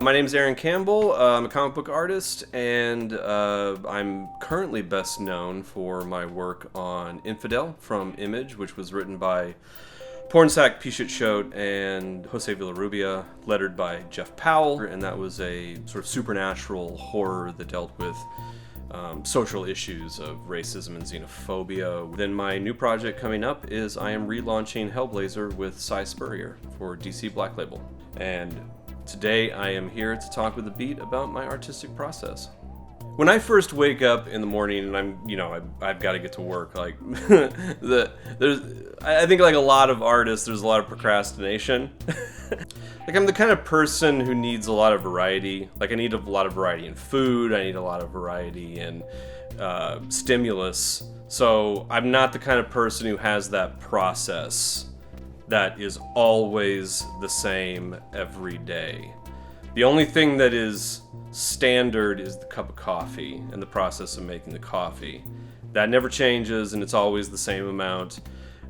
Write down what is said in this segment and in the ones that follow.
My name's Aaron Campbell. I'm a comic book artist, and I'm currently best known for my work on Infidel from Image, which was written by Pornsack Pichot and Jose Villarrubia, lettered by Jeff Powell, and that was a sort of supernatural horror that dealt with social issues of racism and xenophobia. Then my new project coming up is I am relaunching HELLBLAZER with Cy Spurrier for DC Black Label. And today I am here to talk with the beat about my artistic process. When I first wake up in the morning and I've got to get to work, like I think like a lot of artists, there's a lot of procrastination. Like I'm the kind of person who needs a lot of variety. Like I need a lot of variety in food. I need a lot of variety in stimulus. So I'm not the kind of person who has that process that is always the same every day. The only thing that is standard is the cup of coffee and the process of making the coffee. That never changes, and it's always the same amount.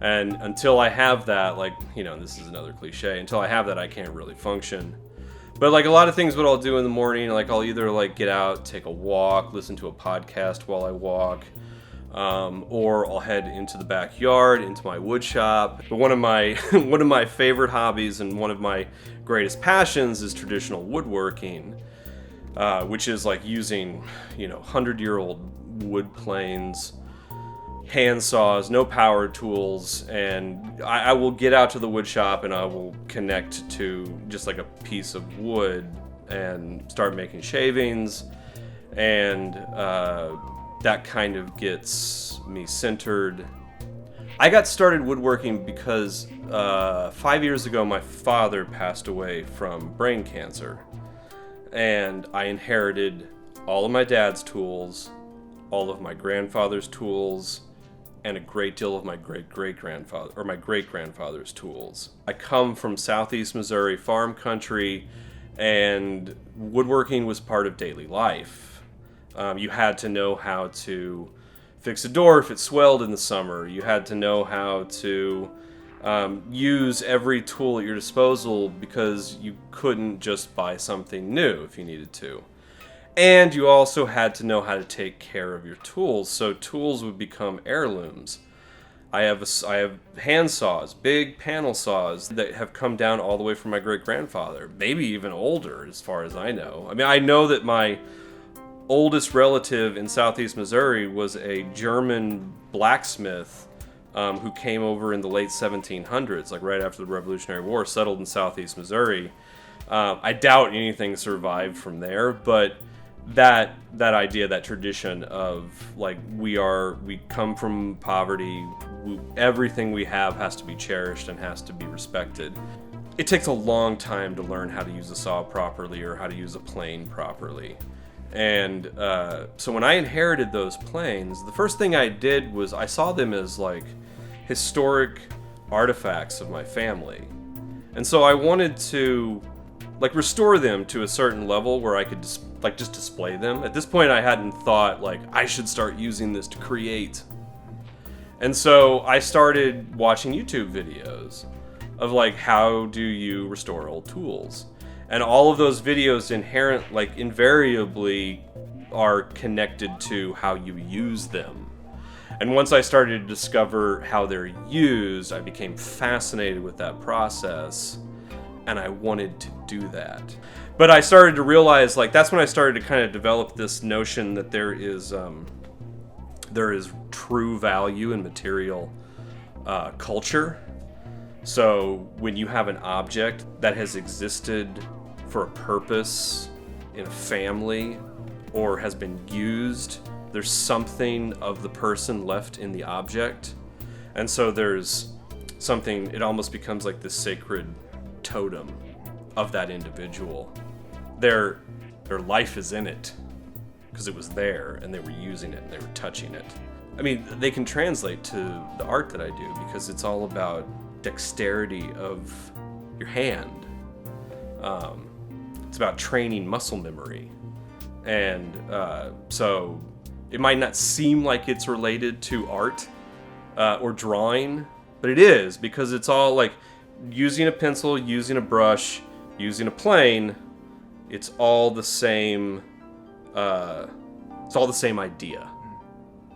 And until I have that, this is another cliche, until I have that, I can't really function. But like a lot of things, what I'll do in the morning, like I'll either get out, take a walk, listen to a podcast while I walk, or I'll head into the backyard, into my wood shop. But one of my favorite hobbies and one of my greatest passions is traditional woodworking, which is like using 100-year-old wood planes, hand saws, no power tools, and I will get out to the wood shop and I will connect to just like a piece of wood and start making shavings, and that kind of gets me centered. I got started woodworking because 5 years ago my father passed away from brain cancer, and I inherited all of my dad's tools, all of my grandfather's tools, and a great deal of my great-grandfather's tools. I come from southeast Missouri, farm country, and woodworking was part of daily life. You had to know how to fix a door if it swelled in the summer. You had to know how to use every tool at your disposal because you couldn't just buy something new if you needed to. And you also had to know how to take care of your tools, so tools would become heirlooms. I have hand saws, big panel saws that have come down all the way from my great-grandfather, maybe even older as far as I know. I mean, I know that my oldest relative in southeast Missouri was a German blacksmith who came over in the late 1700s, like right after the Revolutionary War, settled in southeast Missouri. I doubt anything survived from there, but that idea, that tradition of like we come from poverty, everything we have has to be cherished and has to be respected. It takes a long time to learn how to use a saw properly or how to use a plane properly. And so when I inherited those planes, the first thing I did was I saw them as like historic artifacts of my family. And so I wanted to like restore them to a certain level where I could just display them. At this point I hadn't thought like I should start using this to create. And so I started watching YouTube videos of like how do you restore old tools? And all of those videos invariably are connected to how you use them. And once I started to discover how they're used, I became fascinated with that process, and I wanted to do that. But I started to realize, like, that's when I started to kind of develop this notion that there is true value in material culture. So when you have an object that has existed for a purpose in a family or has been used, there's something of the person left in the object. And so there's something, it almost becomes like this sacred totem of that individual. Their life is in it because it was there and they were using it and they were touching it. I mean, they can translate to the art that I do because it's all about dexterity of your hand. It's about training muscle memory. And so it might not seem like it's related to art or drawing, but it is, because it's all like using a pencil, using a brush, using a plane, It's all the same. It's all the same idea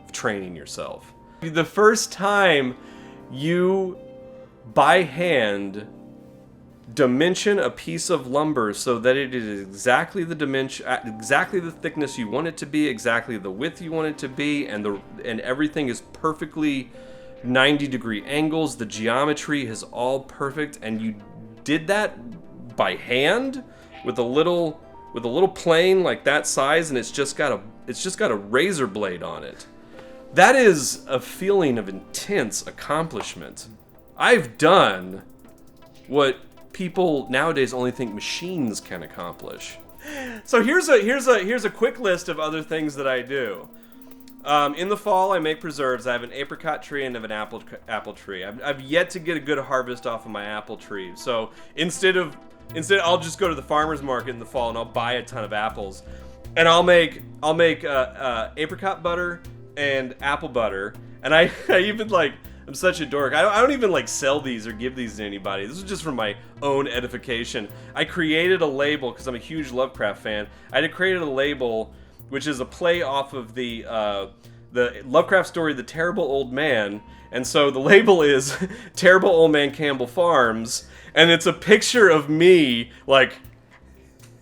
of training yourself. The first time you, by hand, dimension a piece of lumber so that it is exactly the dimension, exactly the thickness you want it to be, exactly the width you want it to be, and everything is perfectly 90-degree angles. The geometry is all perfect, and you did that by hand with a little plane like that size, and it's just got a razor blade on it. That is a feeling of intense accomplishment. I've done what people nowadays only think machines can accomplish. So here's a quick list of other things that I do. In the fall, I make preserves. I have an apricot tree and I have an apple tree. I've yet to get a good harvest off of my apple tree. So instead, I'll just go to the farmer's market in the fall and I'll buy a ton of apples, and I'll make apricot butter and apple butter. And I even I'm such a dork. I don't even sell these or give these to anybody. This is just for my own edification. I created a label because I'm a huge Lovecraft fan. I created a label which is a play off of the Lovecraft story, The Terrible Old Man. And so the label is Terrible Old Man Campbell Farms, and it's a picture of me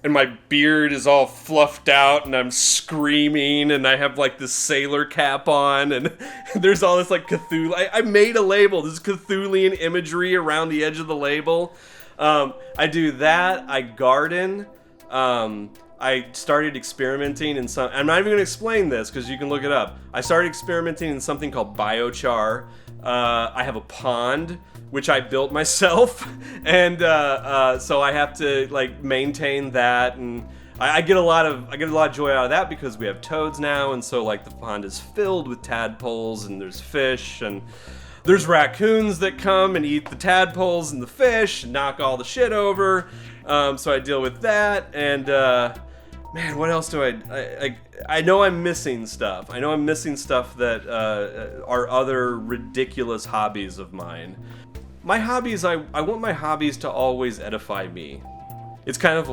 and my beard is all fluffed out, and I'm screaming, and I have this sailor cap on, and there's all this Cthulhu. I made a label. This Cthulian imagery around the edge of the label. I do that. I garden. I started experimenting in some. I'm not even going to explain this because you can look it up. I started experimenting in something called biochar. I have a pond which I built myself, and so I have to maintain that, and I get a lot of joy out of that because we have toads now, and so the pond is filled with tadpoles, and there's fish, and there's raccoons that come and eat the tadpoles and the fish and knock all the shit over. So I deal with that, and man, what else do I know I'm missing stuff. I know I'm missing stuff that are other ridiculous hobbies of mine. My hobbies, I want my hobbies to always edify me. It's kind of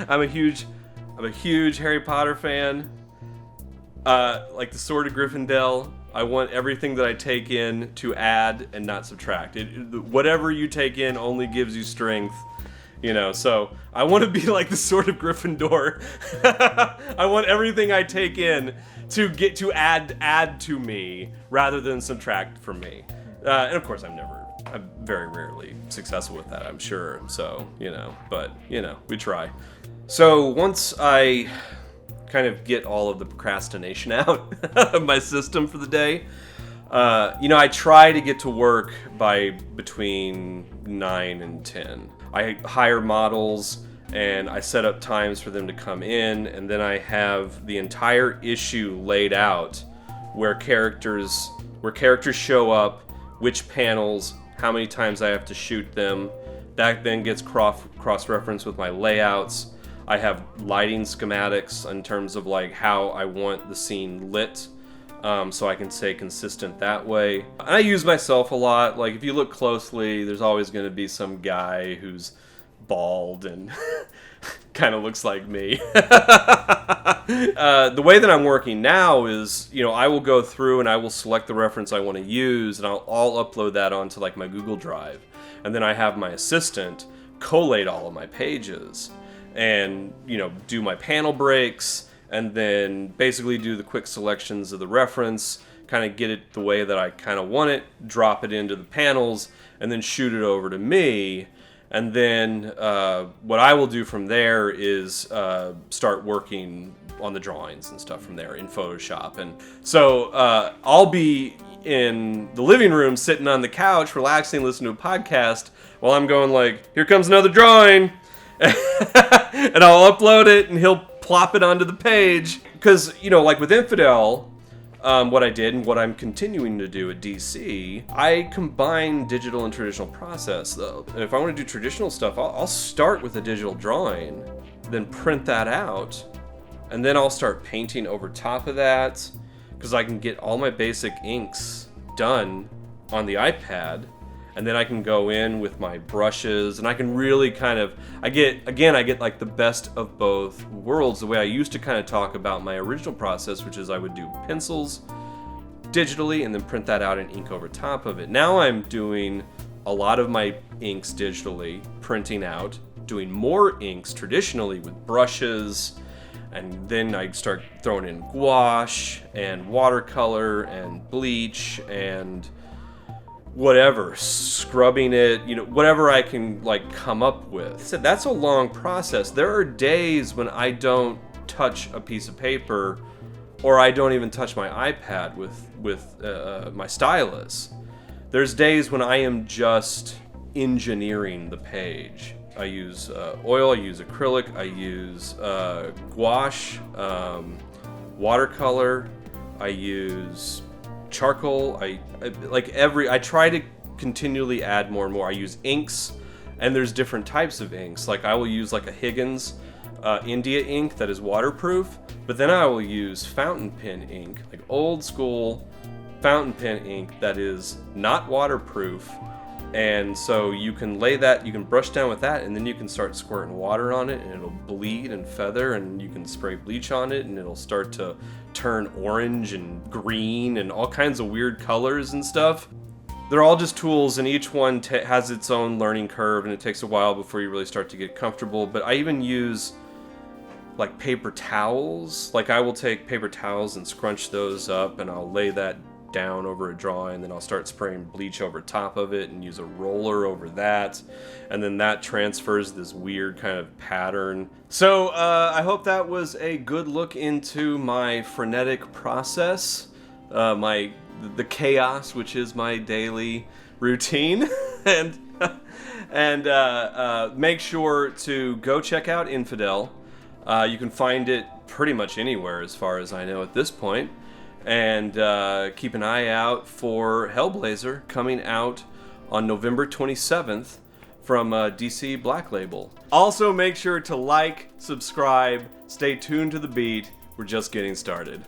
I'm a huge Harry Potter fan. The Sword of Gryffindor. I want everything that I take in to add and not subtract. Whatever you take in only gives you strength. So I want to be like the Sword of Gryffindor. I want everything I take in to add to me rather than subtract from me. And of course, I'm very rarely successful with that, I'm sure. So, but we try. So once I kind of get all of the procrastination out of my system for the day, I try to get to work by between 9 and 10. I hire models and I set up times for them to come in, and then I have the entire issue laid out where characters show up, which panels, how many times I have to shoot them. That then gets cross-referenced with my layouts. I have lighting schematics in terms of how I want the scene lit, so I can stay consistent that way. And I use myself a lot. If you look closely, there's always going to be some guy who's bald and kind of looks like me. The way that I'm working now is, I will go through and I will select the reference I want to use, and I'll upload that onto my Google Drive. And then I have my assistant collate all of my pages and, do my panel breaks, and then basically do the quick selections of the reference, kind of get it the way that I kind of want it, drop it into the panels, and then shoot it over to me. And then what I will do from there is start working on the drawings and stuff from there in Photoshop. And so I'll be in the living room sitting on the couch relaxing, listening to a podcast while I'm going here comes another drawing. And I'll upload it and he'll plop it onto the page. Because, with Infidel, what I did and what I'm continuing to do at DC, I combine digital and traditional process. Though, if I want to do traditional stuff, I'll start with a digital drawing, then print that out, and then I'll start painting over top of that, because I can get all my basic inks done on the iPad, and then I can go in with my brushes, and I can really kind of, I get like the best of both worlds. The way I used to kind of talk about my original process, which is I would do pencils digitally and then print that out in ink over top of it. Now I'm doing a lot of my inks digitally, printing out, doing more inks traditionally with brushes, and then I start throwing in gouache and watercolor and bleach and whatever, scrubbing it, whatever I can like come up with. So that's a long process. There are days when I don't touch a piece of paper, or I don't even touch my iPad with my stylus. There's days when I am just engineering the page. I use oil, I use acrylic, I use gouache, watercolor, I use charcoal. I try to continually add more and more. I use inks, and there's different types of inks. Like I will use like a Higgins India ink that is waterproof, but then I will use fountain pen ink, like old school fountain pen ink that is not waterproof. And so you can you can brush down with that, and then you can start squirting water on it, and it'll bleed and feather, and you can spray bleach on it, and it'll start to turn orange and green and all kinds of weird colors and stuff. They're all just tools, and each one has its own learning curve, and it takes a while before you really start to get comfortable. But I even use like paper towels. Like I will take paper towels and scrunch those up, and I'll lay that down over a drawing, then I'll start spraying bleach over top of it and use a roller over that, and then that transfers this weird kind of pattern. So I hope that was a good look into my frenetic process, the chaos which is my daily routine. and make sure to go check out Infidel. You can find it pretty much anywhere as far as I know at this point. And keep an eye out for HELLBLAZER coming out on November 27th from DC Black Label. Also, make sure to like, subscribe, stay tuned to the beat. We're just getting started.